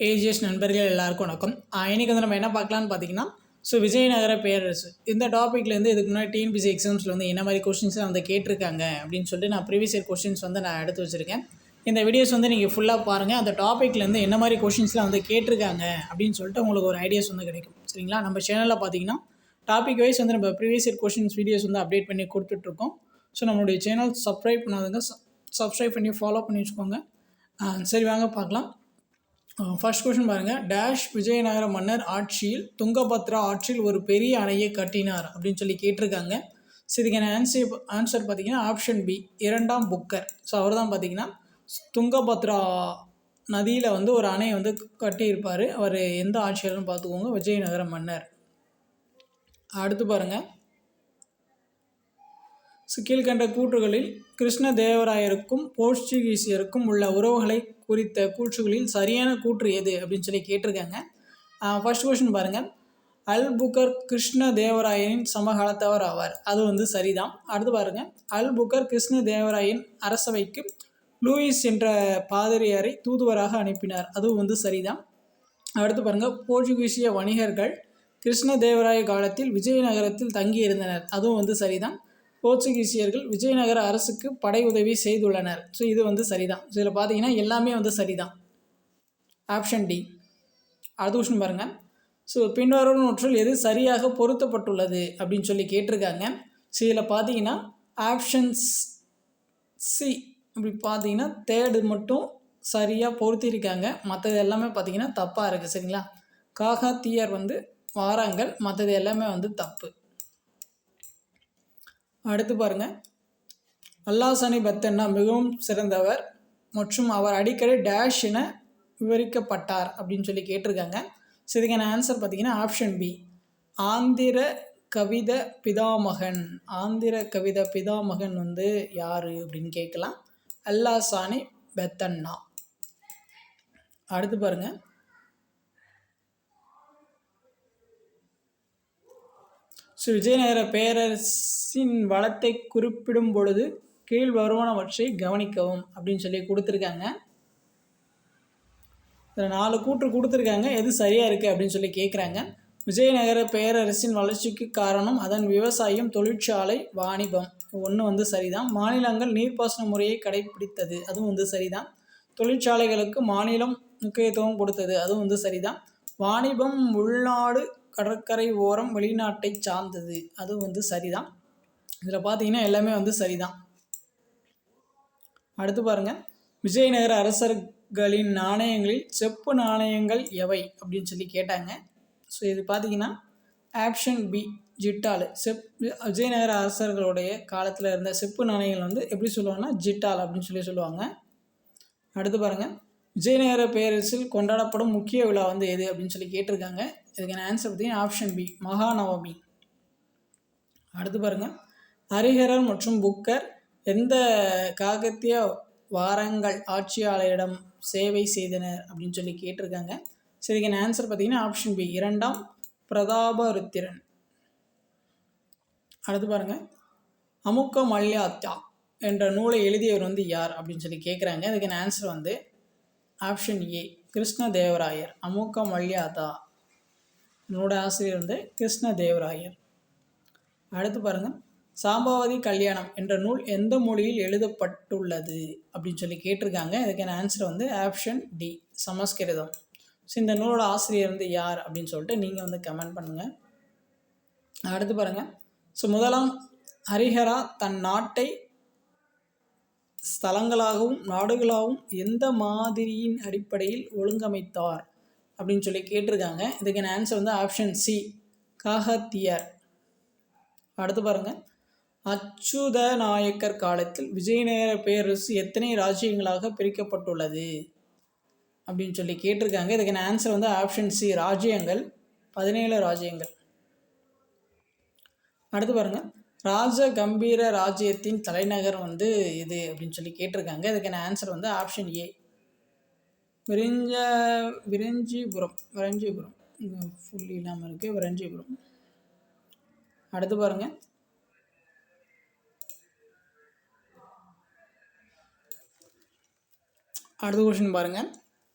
AGS நண்பர்கள் எல்லாருக்கும் வணக்கம். இன்றைக்கி வந்து நம்ம என்ன பார்க்கலான்னு பார்த்தீங்கன்னா, விஜயநகர பேரரசு இந்த டாப்பிக்லேருந்து இதுக்கு முன்னாடி டிஎன்பிசி எக்ஸாம்ஸில் வந்து என்ன மாதிரி கொஸ்டின்ஸ்லாம் வந்து கேட்டிருக்காங்க அப்படின்னு சொல்லிட்டு நான் ப்ரீவியஸ் இயர் கொஸ்டின்ஸ் வந்து நான் எடுத்து வச்சுருக்கேன். இந்த வீடியோஸ் வந்து நீங்கள் ஃபுல்லாக பாருங்கள். அந்த டாப்பிக்லேருந்து என்ன மாதிரி கொஸ்டின்ஸ்லாம் வந்து கேட்டிருக்காங்க அப்படின்னு சொல்லிட்டு உங்களுக்கு ஒரு ஐடியாஸ் வந்து கிடைக்கும். சரிங்களா? நம்ம சேனலில் பார்த்தீங்கன்னா டாபிக் வைஸ் வந்து நம்ம ப்ரீவியஸ் இயர் கொஸ்டின்ஸ் வீடியோஸ் வந்து அப்டேட் பண்ணி கொடுத்துட்ருக்கோம். நம்மளுடைய சேனல் சப்ஸ்கிரைப் பண்ணாதுங்க, சப்ஸ்கிரைப் பண்ணி ஃபாலோ பண்ணி வச்சுக்கோங்க. சரி, வாங்க பார்க்கலாம். ஃபர்ஸ்ட் கொஸ்டின் பாருங்கள். டேஷ் விஜயநகர மன்னர் ஆட்சியில் துங்கபத்ரா ஆற்றில் ஒரு பெரிய அணையை கட்டினார் அப்படின்னு சொல்லி கேட்டிருக்காங்க. இதுக்கான ஆன்சர் பார்த்தீங்கன்னா ஆப்ஷன் பி, இரண்டாம் புக்கர். அவர் தான் பார்த்தீங்கன்னா துங்கபத்ரா நதியில் வந்து ஒரு அணையை வந்து கட்டியிருப்பார். அவர் எந்த ஆட்சியாளர்னு பார்த்துக்கோங்க, விஜயநகர மன்னர். அடுத்து பாருங்கள். கீழ்கண்ட கூற்றுகளில் கிருஷ்ணதேவராயருக்கும் போர்ச்சுகீசியருக்கும் உள்ள உறவுகளை குறித்த கூற்றுகளில் சரியான கூற்று எது அப்படின்னு சொல்லி கேட்டிருக்காங்க. ஃபர்ஸ்ட் கொஸ்டின் பாருங்கள். அல்புகர் கிருஷ்ணதேவராயனின் சமகாலத்தவர் ஆவார். அது வந்து சரிதான். அடுத்து பாருங்கள். அல்புகர் கிருஷ்ணதேவராயன் அரசவைக்கு லூயிஸ் என்ற பாதிரியாரை தூதுவராக அனுப்பினார். அதுவும் வந்து சரிதான். அடுத்து பாருங்கள். போர்ச்சுகீசிய வணிகர்கள் கிருஷ்ணதேவராய காலத்தில் விஜயநகரத்தில் தங்கியிருந்தனர். அதுவும் வந்து சரிதான். போர்ச்சுகீசியர்கள் விஜயநகர அரசுக்கு படை உதவி செய்துள்ளனர். இது வந்து சரிதான். இதில் பார்த்தீங்கன்னா எல்லாமே வந்து சரிதான். Option D. அடுத்த கொஸ்டின் பாருங்கள். பின்வரும் நூற்றில் எது சரியாக பொருத்தப்பட்டுள்ளது அப்படின்னு சொல்லி கேட்டிருக்காங்க. இதில் பார்த்தீங்கன்னா ஆப்ஷன்ஸ் சி அப்படி பார்த்தீங்கன்னா தேர்டு மட்டும் சரியாக பொருத்திருக்காங்க. மற்றது எல்லாமே பார்த்தீங்கன்னா தப்பாக இருக்குது. சரிங்களா? காகாத்தியர் வந்து வாராங்கள், மற்றது எல்லாமே வந்து தப்பு. அடுத்து பாருங்கள். அல்லாசானி பத்தன்னா மிகவும் சிறந்தவர் மற்றும் அவர் அடிக்கடி டேஷ் என விவரிக்கப்பட்டார் அப்படின்னு சொல்லி கேட்டிருக்காங்க. இதுக்கான ஆன்சர் பார்த்தீங்கன்னா ஆப்ஷன் பி, ஆந்திர கவித பிதாமகன். ஆந்திர கவித பிதாமகன் வந்து யார் அப்படின்னு கேட்கலாம். அல்லாசானி பெத்தன்னா. அடுத்து பாருங்கள். விஜயநகர பேரரசின் வளத்தை குறிப்பிடும் பொழுது கீழ் வருவனவற்றை கவனிக்கவும் அப்படின்னு சொல்லி கொடுத்துருக்காங்க. இதில் 4 கூற்று கொடுத்துருக்காங்க. எது சரியாக இருக்குது அப்படின்னு சொல்லி கேட்குறாங்க. விஜயநகர பேரரசின் வளர்ச்சிக்கு காரணம் அதன் விவசாயம், தொழிற்சாலை, வாணிபம். ஒன்று வந்து சரிதான். மாநிலங்கள் நீர்ப்பாசன முறையை கடைபிடித்தது. அதுவும் வந்து சரிதான். தொழிற்சாலைகளுக்கு மாநிலம் முக்கியத்துவம் கொடுத்தது. அதுவும் வந்து சரிதான். வாணிபம் உள்நாடு, கடற்கரை ஓரம், வெளிநாட்டை சார்ந்தது. அதுவும் வந்து சரிதான். இதில் பார்த்தீங்கன்னா எல்லாமே வந்து சரிதான். அடுத்து பாருங்கள். விஜயநகர அரசர்களின் நாணயங்களில் செப்பு நாணயங்கள் எவை அப்படின்னு சொல்லி கேட்டாங்க. இது பார்த்தீங்கன்னா ஆப்ஷன் பி, ஜிட்டால். விஜயநகர அரசர்களுடைய காலத்தில் இருந்த செப்பு நாணயங்கள் வந்து எப்படி சொல்லுவாங்கன்னா ஜிட்டால் அப்படின்னு சொல்லி சொல்லுவாங்க. அடுத்து பாருங்கள். விஜயநகர பேரரசில் கொண்டாடப்படும் முக்கிய விழா வந்து எது அப்படின்னு சொல்லி கேட்டிருக்காங்க. இதுக்கான ஆன்சர் பார்த்தீங்கன்னா ஆப்ஷன் பி, மகாநவமி. அடுத்து பாருங்கள். ஹரிஹரர் மற்றும் புக்கர் எந்த காகத்திய வாரங்கள் ஆட்சியாளரிடம் சேவை செய்தனர் அப்படின்னு சொல்லி கேட்டிருக்காங்க. இதுக்கான ஆன்சர் பார்த்தீங்கன்னா ஆப்ஷன் பி, இரண்டாம் பிரதாபருத்திரன். அடுத்து பாருங்கள். அமுக்க மல்யாத்தா என்ற நூலை எழுதியவர் வந்து யார் அப்படின்னு சொல்லி கேட்குறாங்க. இதுக்கான ஆன்சர் வந்து ஆப்ஷன் ஏ, கிருஷ்ணதேவராயர். அமுக்க மல்யாதா என்னோட ஆசிரியர் வந்து கிருஷ்ணதேவராயர். அடுத்து பாருங்கள். சாம்பாவதி கல்யாணம் என்ற நூல் எந்த மொழியில் எழுதப்பட்டுள்ளது அப்படின்னு சொல்லி கேட்டிருக்காங்க. இதுக்கான ஆன்சர் வந்து ஆப்ஷன் டி, சமஸ்கிருதம். இந்த நூலோட ஆசிரியர் வந்து யார் அப்படின்னு சொல்லிட்டு நீங்கள் வந்து கமெண்ட் பண்ணுங்கள். அடுத்து பாருங்கள். முதலாம் ஹரிஹரா தன் நாட்டை ஸ்தலங்களாகவும் நாடுகளாகவும் எந்த மாதிரியின் அடிப்படையில் ஒழுங்கமைத்தார் அப்படின்னு சொல்லி கேட்டிருக்காங்க. இதுக்கான ஆன்சர் வந்து ஆப்ஷன் சி, காகத்தியர். அடுத்து பாருங்கள். அச்சுத நாயக்கர் காலத்தில் விஜயநகர பேரரசு எத்தனை ராஜ்யங்களாக பிரிக்கப்பட்டுள்ளது அப்படின்னு சொல்லி கேட்டிருக்காங்க. இதுக்கான ஆன்சர் வந்து ஆப்ஷன் சி, ராஜ்யங்கள் 17 ராஜ்யங்கள். அடுத்து பாருங்கள். ராஜ கம்பீர ராஜ்யத்தின் தலைநகர் வந்து இது அப்படின்னு சொல்லி கேட்டிருக்காங்க. இதுக்கான ஆன்சர் வந்து ஆப்ஷன் ஏ, விரஞ்சிபுரம். ஃபுல் இல்லாமல் இருக்குது, விரஞ்சிபுரம். அடுத்து பாருங்கள். அடுத்த கொஸ்டின் பாருங்கள்.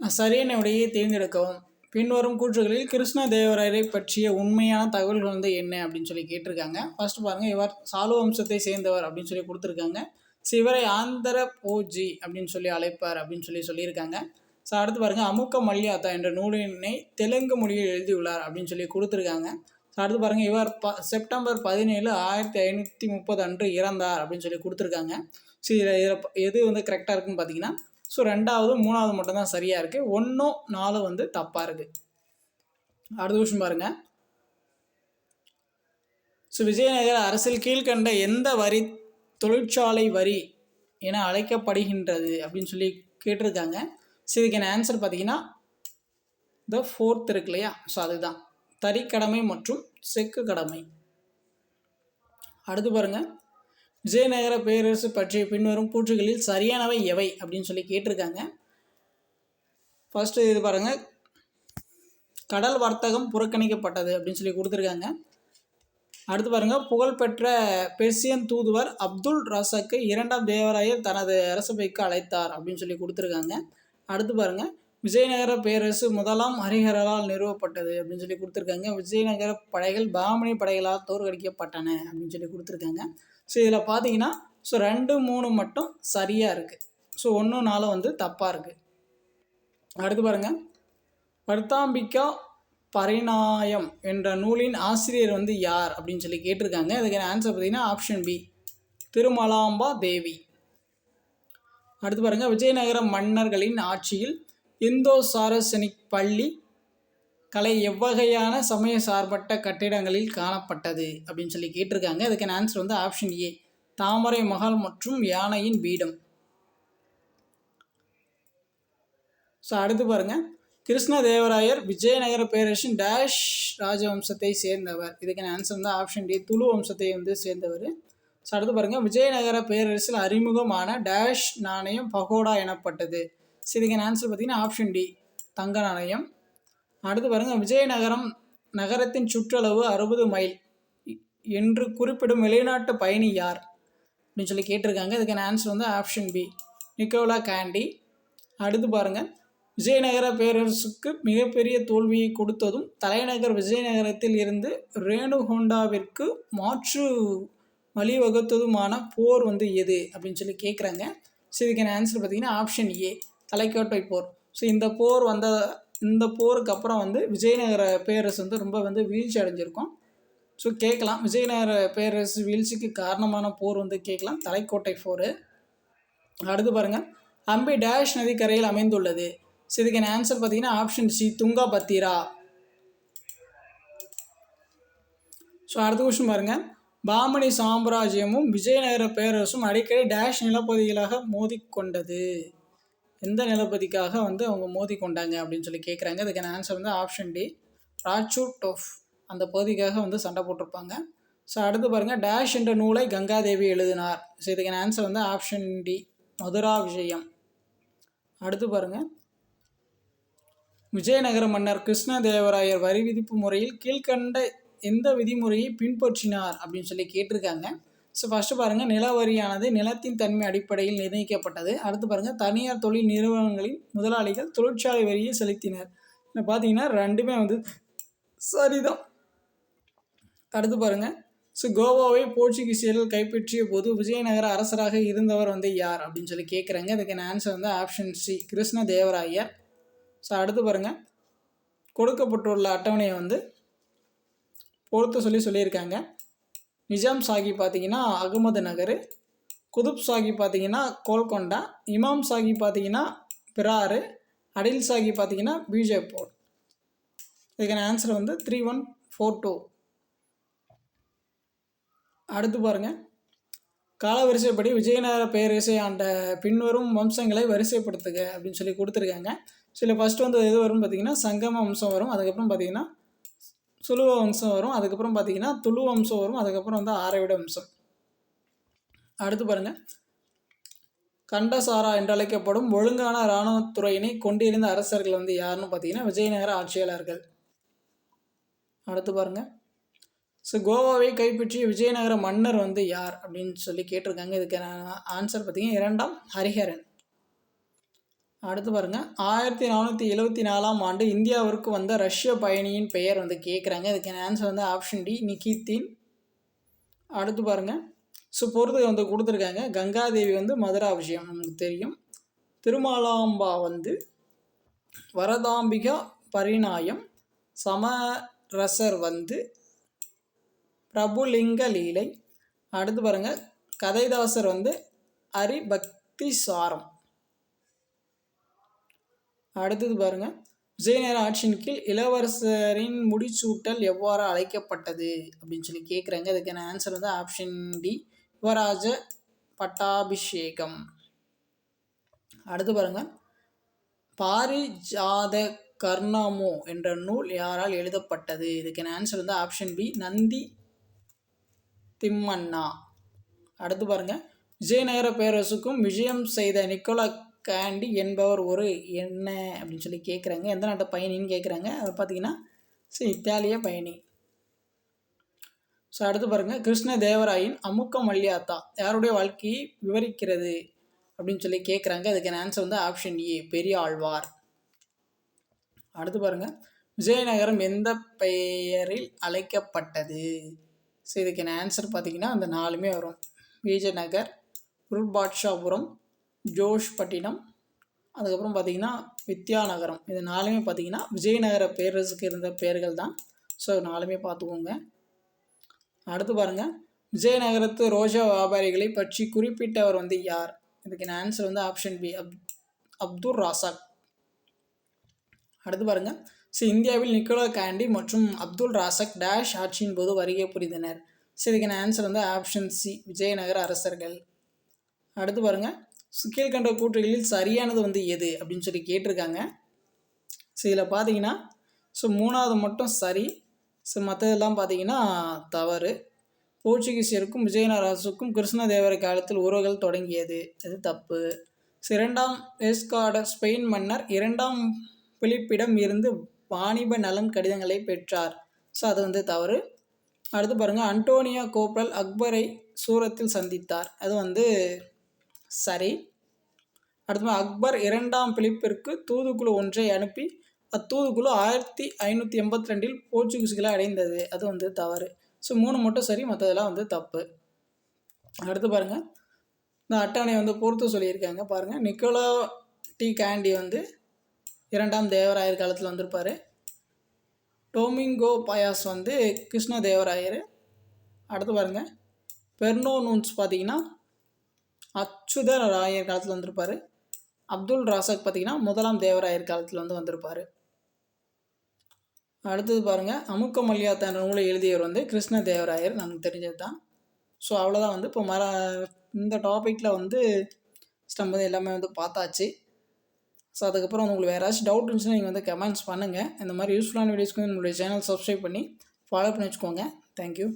சரியான விடையை தேர்ந்தெடுக்கவும். பின்வரும் கூற்றுகளில் கிருஷ்ண தேவராயரை பற்றிய உண்மையான தகவல்கள் வந்து என்ன அப்படின்னு சொல்லி கேட்டிருக்காங்க. ஃபர்ஸ்ட் பாருங்கள், இவர் சாலு வம்சத்தை சேர்ந்தவர் அப்படின்னு சொல்லி கொடுத்துருக்காங்க. ஸோ இவரை ஆந்திர போஜி அப்படின்னு சொல்லி அழைப்பார் அப்படின்னு சொல்லியிருக்காங்க. ஸோ அடுத்து பாருங்கள், அமுக்க மல்யாத்தா என்ற நூலினை தெலுங்கு மொழியில் எழுதியுள்ளார் அப்படின்னு சொல்லி கொடுத்துருக்காங்க. ஸோ அடுத்து பாருங்கள், இவர் செப்டம்பர் 17, 1530 அன்று இறந்தார் அப்படின்னு சொல்லி கொடுத்துருக்காங்க. ஸோ இதில் எது வந்து கரெக்டாக இருக்குன்னு பார்த்தீங்கன்னா, ஸோ 2வது 3வது மட்டும்தான் சரியாக இருக்குது, 1 4 வந்து தப்பாக இருக்குது. அடுத்த விஷயம் பாருங்கள். ஸோ விஜயநகர அரசில் கீழ்கண்ட எந்த வரி தொழிற்சாலை வரி என அழைக்கப்படுகின்றது அப்படின்னு சொல்லி கேட்டிருக்காங்க. ஸோ இதுக்கான ஆன்சர் பார்த்தீங்கன்னா த 4th இருக்கு இல்லையா, ஸோ அதுதான் தறிக்கடமை மற்றும் செக்கு கடமை. அடுத்து பாருங்கள், விஜயநகர பேரரசு பற்றிய பின்வரும் கூற்றுகளில் சரியானவை எவை அப்படின்னு சொல்லி கேட்டிருக்காங்க. ஃபர்ஸ்ட்டு இது பாருங்கள், கடல் வர்த்தகம் புறக்கணிக்கப்பட்டது அப்படின்னு சொல்லி கொடுத்துருக்காங்க. அடுத்து பாருங்கள், புகழ்பெற்ற பெர்சியன் தூதுவர் அப்துல் ரசாக்கு 2ஆம் தேவராயர் தனது அரசபைக்கு அழைத்தார் அப்படின்னு சொல்லி கொடுத்துருக்காங்க. அடுத்து பாருங்கள், விஜயநகர பேரரசு 1ஆம் ஹரிஹரரால் நிறுவப்பட்டது அப்படின்னு சொல்லி கொடுத்துருக்காங்க. விஜயநகர படைகள் பாமணி படைகளால் தோற்கடிக்கப்பட்டன அப்படின்னு சொல்லி கொடுத்துருக்காங்க. ஸோ இதில் பார்த்தீங்கன்னா, ஸோ 2 3 மட்டும் சரியாக இருக்குது. ஸோ 1 4 வந்து தப்பாக இருக்குது. அடுத்து பாருங்கள், பர்தாம்பிகா பரிணாயம் என்ற நூலின் ஆசிரியர் வந்து யார் அப்படின்னு சொல்லி கேட்டிருக்காங்க. அதுக்கான ஆன்சர் பார்த்தீங்கன்னா ஆப்ஷன் பி, திருமலாம்பா தேவி. அடுத்து பாருங்கள், விஜயநகர மன்னர்களின் ஆட்சியில் இந்தோ சாரசனிக் பள்ளி கலை எவ்வகையான சமய சார்பற்ற கட்டிடங்களில் காணப்பட்டது அப்படின்னு சொல்லி கேட்டிருக்காங்க. அதுக்கான ஆன்சர் வந்து ஆப்ஷன் ஏ, தாமரை மஹால் மற்றும் யானையின் பீடம். ஸோ அடுத்து பாருங்கள், கிருஷ்ணதேவராயர் விஜயநகர பேரரசின் டேஷ் ராஜவம்சத்தை சேர்ந்தவர். இதுக்கான ஆன்சர் வந்து ஆப்ஷன் டி, துளு வம்சத்தை வந்து சேர்ந்தவர். ஸோ அடுத்து பாருங்கள், விஜயநகர பேரரசில் அறிமுகமான டேஷ் நாணயம் பகோடா எனப்பட்டது. ஸோ இதுக்கான ஆன்சர் பார்த்தீங்கன்னா ஆப்ஷன் டி, தங்க நாணயம். அடுத்து பாருங்கள், விஜயநகரம் நகரத்தின் சுற்றளவு 60 மைல் என்று குறிப்பிடும் வெளிநாட்டு பயணி யார் அப்படின்னு சொல்லி கேட்டிருக்காங்க. இதுக்கான ஆன்சர் வந்து ஆப்ஷன் பி, நிக்கோலா கேண்டி. அடுத்து பாருங்கள், விஜயநகர பேரரசுக்கு மிகப்பெரிய தோல்வியை கொடுத்ததும் தலைநகர் விஜயநகரத்தில் இருந்து ரேணுகொண்டாவிற்கு மாற்று வழிவகுத்ததுமான போர் வந்து எது அப்படின்னு சொல்லி கேட்குறாங்க. ஸோ இதுக்கான ஆன்சர் பார்த்தீங்கன்னா ஆப்ஷன் ஏ, தலைக்கோட்டை போர். ஸோ இந்த போருக்கு அப்புறம் வந்து விஜயநகர பேரரசு வந்து ரொம்ப வந்து வீழ்ச்சி அடைஞ்சிருக்கும். ஸோ கேட்கலாம், விஜயநகர பேரரசு வீழ்ச்சிக்கு காரணமான போர் வந்து கேட்கலாம், தலைக்கோட்டை போர். அடுத்து பாருங்கள், அம்பி டேஷ் நதிக்கரையில் அமைந்துள்ளது. ஸோ இதுக்கான ஆன்சர் பார்த்தீங்கன்னா ஆப்ஷன் சி, துங்கபத்திரா. ஸோ அடுத்த கொஸ்டின் பாருங்கள், பாமணி சாம்ராஜ்யமும் விஜயநகர பேரரசும் அடிக்கடி டேஷ் நிலப்பகுதிகளாக மோதிக்கொண்டது. எந்த நிலப்பதிக்காக வந்து அவங்க மோதி கொண்டாங்க அப்படின்னு சொல்லி கேட்குறாங்க. அதுக்கான ஆன்சர் வந்து ஆப்ஷன் டி, ராச்சூட்டோஃப் அந்த பகுதிக்காக வந்து சண்டை போட்டிருப்பாங்க. ஸோ அடுத்து பாருங்கள், டேஷ் என்ற நூலை கங்காதேவி எழுதினார். ஸோ இதுக்கான ஆன்சர் வந்து ஆப்ஷன் டி, மதுரா விஜயம். அடுத்து பாருங்கள், விஜயநகர மன்னர் கிருஷ்ணதேவராயர் வரி விதிப்பு முறையில் கீழ்கண்ட எந்த விதிமுறையை பின்பற்றினார் அப்படின்னு சொல்லி கேட்டிருக்காங்க. ஸோ ஃபஸ்ட்டு பாருங்கள், நில வரியானது நிலத்தின் தன்மை அடிப்படையில் நிர்ணயிக்கப்பட்டது. அடுத்து பாருங்கள், தனியார் தொழில் நிறுவனங்களின் முதலாளிகள் தொழிற்சாலை வரியை செலுத்தினர். இப்போ பார்த்தீங்கன்னா 2மே வந்து சரிதான். அடுத்து பாருங்கள், ஸோ கோவாவை போர்ச்சுகீசியர்கள் கைப்பற்றிய போது விஜயநகர அரசராக இருந்தவர் வந்து யார் அப்படின்னு சொல்லி கேட்குறாங்க. அதுக்கான ஆன்சர் வந்து ஆப்ஷன் சி, கிருஷ்ணதேவராயர். ஸோ அடுத்து பாருங்கள், கொடுக்கப்பட்டுள்ள அட்டவணையை வந்து பொறுத்த சொல்லியிருக்காங்க. நிஜாம் சாஹி பார்த்தீங்கன்னா அகமது நகர், குதுப் சாஹி பார்த்தீங்கன்னா கோல்கொண்டா, இமாம் சாஹி பார்த்தீங்கன்னா பிராரு, அடில் சாஹி பார்த்தீங்கன்னா பீஜப்பூர். இதுக்கான ஆன்சர் வந்து 3142. அடுத்து பாருங்கள், கால வரிசைப்படி விஜயநகர பேரரசை ஆண்ட பின்வரும் வம்சங்களை வரிசைப்படுத்துக அப்படின்னு சொல்லி கொடுத்துருக்காங்க. சில ஃபஸ்ட்டு வந்து எது வரும்னு பார்த்தீங்கன்னா சங்கம வம்சம் வரும், அதுக்கப்புறம் பார்த்தீங்கன்னா சுலுவ வம்சம் வரும், அதுக்கப்புறம் பார்த்தீங்கன்னா துளு வம்சம் வரும், அதுக்கப்புறம் வந்து ஆரவிட வம்சம். அடுத்து பாருங்கள், கண்டசாரா என்றழைக்கப்படும் ஒழுங்கான இராணுவத்துறையினை கொண்டிருந்த அரசர்கள் வந்து யாருன்னு பார்த்தீங்கன்னா விஜயநகர ஆட்சியாளர்கள். அடுத்து பாருங்கள், ஸோ கோவாவை கைப்பற்றிய விஜயநகர மன்னர் வந்து யார் அப்படின்னு சொல்லி கேட்டிருக்காங்க. இதுக்கான ஆன்சர் பார்த்தீங்கன்னா 2ஆம் ஹரிஹரன். அடுத்து பாருங்கள் 1474ஆம் ஆண்டு இந்தியாவிற்கு வந்த ரஷ்ய பயணியின் பெயர் வந்து கேட்குறாங்க. இதுக்கான ஆன்சர் வந்து ஆப்ஷன் டி நிகித்தின். அடுத்து பாருங்கள் பொறுத்து வந்து கொடுத்துருக்காங்க. கங்காதேவி வந்து மதுராபிஷேகம் நமக்கு தெரியும். திருமாலாம்பா வந்து வரதாம்பிகா பரிணாயம். சமரசர் வந்து பிரபுலிங்க லீலை. அடுத்து பாருங்கள் கதைதாசர் வந்து ஹரிபக்தி சாரம். அடுத்தது பாருங்கள் விஜயநகர ஆட்சியின் கீழ் இளவரசரின் முடிசூட்டல் எவ்வாறு அழைக்கப்பட்டது அப்படின்னு சொல்லி கேட்குறாங்க. அதுக்கான ஆன்சர் வந்து ஆப்ஷன் டி யுவராஜ பட்டாபிஷேகம். அடுத்து பாருங்கள் பாரிஜாத கர்ணமோ என்ற நூல் யாரால் எழுதப்பட்டது? இதுக்கான ஆன்சர் வந்து ஆப்ஷன் பி நந்தி திம்மண்ணா. அடுத்து பாருங்கள் விஜயநகர பேரரசுக்கும் விஜயம் செய்த நிக்கோலா கேண்டி என்பவர் ஒரு என்ன அப்படின்னு சொல்லி கேட்குறாங்க. எந்த நாட்டு பயணின்னு கேட்குறாங்க. அவர் பார்த்தீங்கன்னா இத்தாலிய பயணி. அடுத்து பாருங்கள் கிருஷ்ண தேவராயின் அமுக்க மல்யாத்தா யாருடைய வாழ்க்கையை விவரிக்கிறது அப்படின்னு சொல்லி கேட்குறாங்க. அதுக்கான ஆன்சர் வந்து ஆப்ஷன் ஏ பெரிய ஆழ்வார். அடுத்து பாருங்கள் விஜயநகரம் எந்த பெயரில் அழைக்கப்பட்டது? இதுக்கான ஆன்சர் பார்த்தீங்கன்னா அந்த 4மே வரும். விஜயநகர், புருட்பாட்சாபுரம், ஜோஷ்பட்டினம், அதுக்கப்புறம் பார்த்திங்கன்னா வித்யாநகரம். இது 4மே பார்த்திங்கன்னா விஜயநகர பேரரசுக்கு இருந்த பெயர்கள் தான். 4மே பார்த்துக்கோங்க. அடுத்து பாருங்கள் விஜயநகரத்து ரோஜா வியாபாரிகளை பற்றி குறிப்பிட்டவர் வந்து யார்? இதுக்கு ஆன்சர் வந்து ஆப்ஷன் பி அப்துல் ராசாக். அடுத்து பாருங்கள் இந்தியாவில் நிக்கோலா கேண்டி மற்றும் அப்துல் ராசாக் டேஷ் ஆட்சியின் போது வருகை புரிந்தனர். இதுக்கான ஆன்சர் வந்து ஆப்ஷன் சி விஜயநகர அரசர்கள். அடுத்து பாருங்கள் கீழ்கண்ட கூற்றுகளில் சரியானது வந்து எது அப்படின்னு சொல்லி கேட்டிருக்காங்க. இதில் பார்த்தீங்கன்னா 3வது மட்டும் சரி. மற்றதெல்லாம் பார்த்தீங்கன்னா தவறு. போர்ச்சுகீசியருக்கும் விஜயநகர அரசுக்கும் கிருஷ்ணதேவராய காலத்தில் உறவுகள் தொடங்கியது, அது தப்பு. 2ஆம் எஸ்கார்டர் ஸ்பெயின் மன்னர் 2ஆம் பிலிப்பிடம் இருந்து வாணிப நலன் கடிதங்களை பெற்றார். அது வந்து தவறு. அடுத்து பாருங்கள் அன்டோனியா கோப்ரல் அக்பரை சூரத்தில் சந்தித்தார், அது வந்து சரி. அடுத்து அக்பர் 2ஆம் பிலிப்பிற்கு தூதுக்குழு ஒன்றை அனுப்பி அத்தூதுக்குழு 1582 போர்ச்சுகீஸ்களை அடைந்தது, அது வந்து தவறு. 3 மட்டும் சரி, மற்றதெல்லாம் வந்து தப்பு. அடுத்து பாருங்கள் இந்த அட்டவணை வந்து பொறுத்து சொல்லியிருக்காங்க. பாருங்கள் நிக்கோலா டி கேண்டி வந்து 2ஆம் தேவராயர் காலத்தில் வந்திருப்பார். டொமிங்கோ பயாஸ் வந்து கிருஷ்ணதேவராயர். அடுத்து பாருங்கள் பெர்னோ நூன்ஸ் பார்த்திங்கன்னா அச்சுத ராயர் காலத்தில் வந்திருப்பார். அப்துல் ராசாக் பார்த்திங்கன்னா 1ஆம் தேவராயர் காலத்தில் வந்து வந்திருப்பார். அடுத்தது பாருங்கள் அமுக்க மல்யாத்தா என்ற நூலை எழுதியவர் வந்து கிருஷ்ணதேவராயர், நமக்கு தெரிஞ்சது தான். அவ்வளோதான் வந்து இப்போ இந்த டாப்பிக்கில் வந்து ஸ்டம்பது எல்லாமே வந்து பார்த்தாச்சு. அதுக்கப்புறம் வந்து உங்களுக்கு வேறு ஏதாச்சும் டவுட் இருந்துச்சுன்னா நீங்கள் வந்து கமெண்ட்ஸ் பண்ணுங்கள். இந்த மாதிரி யூஸ்ஃபுல்லான வீடியோஸ்க்கு உங்களுடைய சேனல் சப்ஸ்கிரைப் பண்ணி ஃபாலோ பண்ணி வச்சுக்கோங்க. தேங்க்யூ.